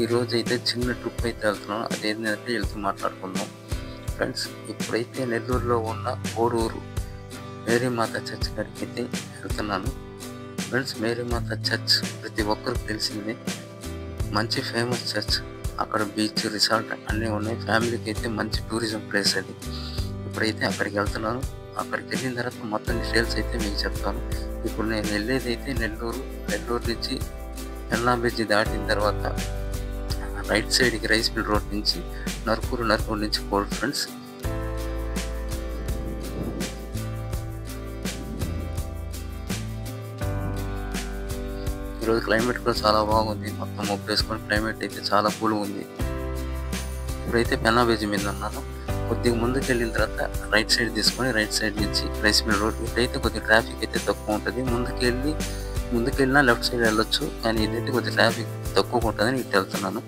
ఈరోజైతే చిన్న ట్రిప్ అయితే వెళ్తున్నాను. అదేంటంటే వెళ్తూ మాట్లాడుకుందాం. ఫ్రెండ్స్, ఇప్పుడైతే నెల్లూరులో ఉన్న కోడూరు మేరీమాత చర్చ్ కాడికి అయితే వెళ్తున్నాను. ఫ్రెండ్స్, మేరీమాత చర్చ్ ప్రతి ఒక్కరికి తెలిసిందే. మంచి ఫేమస్ చర్చ్. అక్కడ బీచ్, రిసార్ట్ అన్నీ ఉన్నాయి. ఫ్యామిలీకి అయితే మంచి టూరిజం ప్లేస్ అది. ఇప్పుడైతే అక్కడికి వెళ్తున్నాను. అక్కడికి వెళ్ళిన తర్వాత మొత్తం డీటెయిల్స్ అయితే మీకు చెప్తాను. ఇప్పుడు నేను వెళ్ళేది అయితే నెల్లూరు నుంచి ఎల్లా బ్రిడ్జి దాటిన తర్వాత రైట్ సైడ్కి రైస్ మిల్ రోడ్ నుంచి నరుకూరు నుంచి కోల్డ్. ఫ్రెండ్స్, ఈరోజు క్లైమేట్ కూడా చాలా బాగుంది. మొత్తం మబ్బు వేసుకొని క్లైమేట్ అయితే చాలా కూల్గా ఉంది. ఇప్పుడైతే పెన్నా బ్రిడ్జి మీద ఉన్నాను. కొద్దిగా ముందుకు వెళ్ళిన తర్వాత రైట్ సైడ్ తీసుకొని రైట్ సైడ్ నుంచి రైస్ మిల్ రోడ్. ఇటైతే కొద్దిగా ట్రాఫిక్ అయితే తక్కువ ఉంటుంది. ముందుకెళ్ళినా లెఫ్ట్ సైడ్ వెళ్ళొచ్చు, కానీ ఇదైతే కొద్దిగా ట్రాఫిక్ తక్కువ ఉంటుందని ఇటు వెళ్తున్నాను.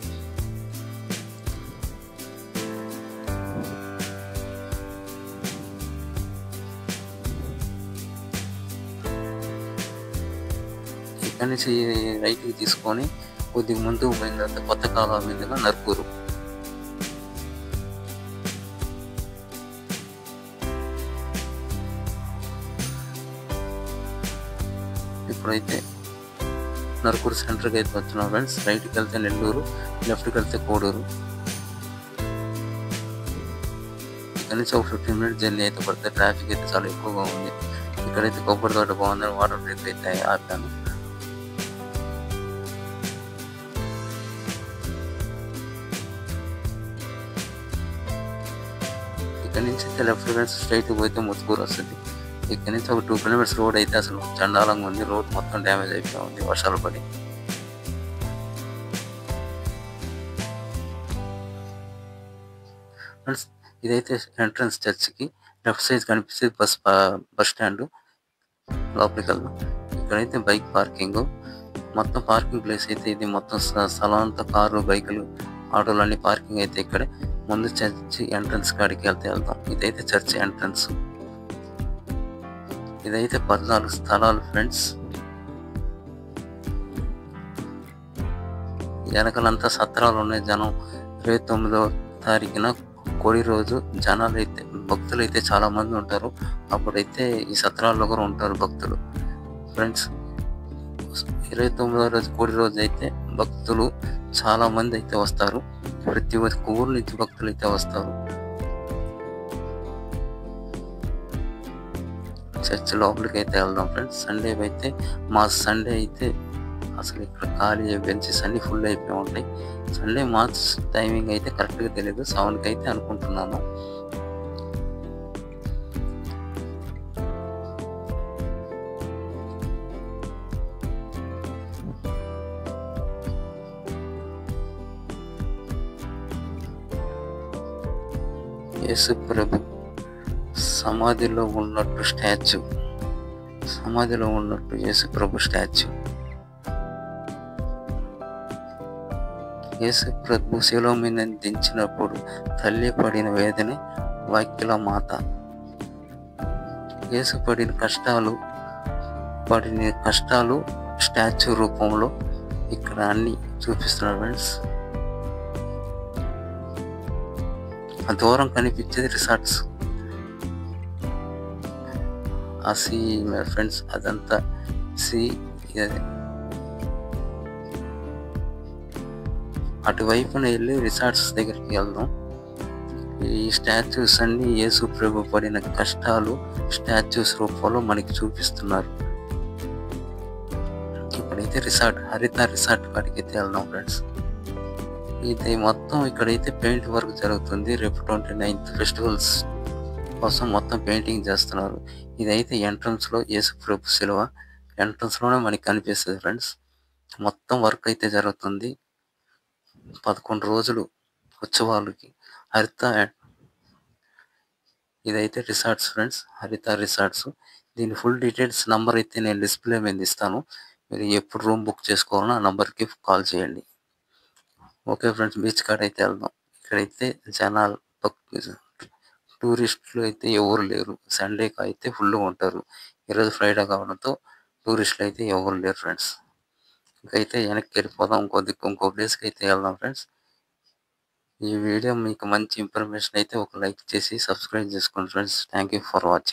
ఇక్కడ నుంచి రైట్కి తీసుకొని కొద్దిగా ముందుకు పోయిన తర్వాత కొత్త కాలువ మీదుగా నరుకూరు. ఇప్పుడైతే నరుకూరు సెంటర్కి అయితే వచ్చినాం. ఫ్రెండ్స్, రైట్కి వెళ్తే నెల్లూరు, లెఫ్ట్కి వెళ్తే కోడూరు. ఇక్కడ నుంచి ఒక 15 మినిట్స్ జర్నీ అయితే పడితే ట్రాఫిక్ అయితే చాలా ఎక్కువగా ఉంది. ఇక్కడైతే కొబ్బరి తోట బాగుందని వాటర్ బ్రేక్ అయితే ఆపాను. ఇక్కడ నుంచి అయితే లెఫ్ట్ ఫ్రెండ్స్ స్ట్రైట్ పోతే ముత్తుకూరు వస్తుంది. ఇక్కడ నుంచి ఒక 2 కిలోమీటర్స్ రోడ్ అయితే అసలు చండాలంగా ఉంది. రోడ్ మొత్తం డ్యామేజ్ అయిపోయి ఉంది వర్షాలు పడి. ఫ్రెండ్స్, ఇదైతే ఎంట్రన్స్ చర్చ్కి. లెఫ్ట్ సైడ్ కనిపిస్తుంది బస్ స్టాండ్. లోపలికి వెళ్దాం. ఇక్కడైతే బైక్ పార్కింగ్, మొత్తం పార్కింగ్ ప్లేస్ అయితే ఇది. మొత్తం స్థలం అంతా కార్లు, బైకులు, ఆటోలు అన్ని పార్కింగ్ అయితే ఇక్కడే. ముందు చర్చి ఎంట్రన్స్ కాడికి వెళ్దాం. ఇదైతే చర్చి ఎంట్రన్స్. ఇదైతే 14 స్థలాలు. ఫ్రెండ్స్, వెనకలంతా సత్రాలు ఉన్నాయి. జనం 29వ తారీఖున కోడి రోజు భక్తులు అయితే చాలా మంది ఉంటారు. అప్పుడైతే ఈ సత్రాల్లో కూడా ఉంటారు భక్తులు. ఫ్రెండ్స్, 29వ రోజు కోడి రోజు అయితే భక్తులు చాలా మంది అయితే వస్తారు. ప్రతి ఒక్క ఊరు నుంచి భక్తులు అయితే వస్తారు. చర్చ్ లోపలికి అయితే వెళ్దాం. ఫ్రెండ్స్, సండే అయితే అసలు ఇక్కడ ఖాళీ బెంచెస్ అన్ని ఫుల్ అయిపోయి ఉంటాయి. సండే మాస్ టైమింగ్ అయితే కరెక్ట్గా తెలియదు. 7కి అయితే అనుకుంటున్నాను. యేసు ప్రభు సమాధిలో ఉన్నట్టు యేసు ప్రభు స్టాచ్యూ. యేసు ప్రభు శిలువ మీద దించినప్పుడు తల్లి పడిన వేదన వాక్యుల మాత. యేసు పడిన కష్టాలు స్టాచ్యూ రూపంలో ఇక్కడ అన్ని చూపిస్తున్నారు. ఫ్రెండ్స్, ఆ దూరం కనిపించేది రిసార్ట్స్. ఆ సీ ఫ్రెండ్స్, అదంతా సీ. అటువైపున వెళ్ళి రిసార్ట్స్ దగ్గరికి వెళ్దాం. ఈ స్టాచ్యూస్ అన్ని యేసు ప్రభు పడిన కష్టాలు స్టాచ్యూస్ రూపంలో మనకి చూపిస్తున్నారు. ఇప్పుడైతే హరిత రిసార్ట్ కాడికి అయితే వెళ్దాం. ఫ్రెండ్స్, ఇది మొత్తం ఇక్కడైతే పెయింట్ వర్క్ జరుగుతుంది. రేపు 29th ఫెస్టివల్స్ కోసం మొత్తం పెయింటింగ్ చేస్తున్నారు. ఇదైతే ఎంట్రన్స్ లో యేసు ప్రభు శిలువ ఎంట్రన్స్ లోనే మనకి కనిపిస్తుంది. ఫ్రెండ్స్, మొత్తం వర్క్ అయితే జరుగుతుంది. 11 రోజులు ఉత్సవాలకి ఇదైతే రిసార్ట్స్. ఫ్రెండ్స్, హరిత రిసార్ట్స్. దీని ఫుల్ డీటెయిల్స్ నంబర్ అయితే నేను డిస్ప్లే మీద ఇస్తాను. మీరు ఎప్పుడు రూమ్ బుక్ చేసుకోవాలన్నా ఆ నంబర్కి కాల్ చేయండి. ఓకే ఫ్రెండ్స్, బీచ్ కాడ అయితే వెళ్దాం. ఇక్కడైతే జనాలు టూరిస్టులు అయితే ఎవరు లేరు. సండేకి అయితే ఫుల్గా ఉంటారు. ఈరోజు ఫ్రైడే కావడంతో టూరిస్టులు అయితే ఎవరు లేరు. ఫ్రెండ్స్, ఇంకైతే వెనక్కి వెళ్ళిపోదాం. ఇంకో ప్లేస్‌కి అయితే వెళ్దాం ఫ్రెండ్స్. ఈ వీడియో మీకు మంచి ఇన్ఫర్మేషన్ అయితే ఒక లైక్ చేసి సబ్స్క్రైబ్ చేసుకోండి friends. Thank you for watching.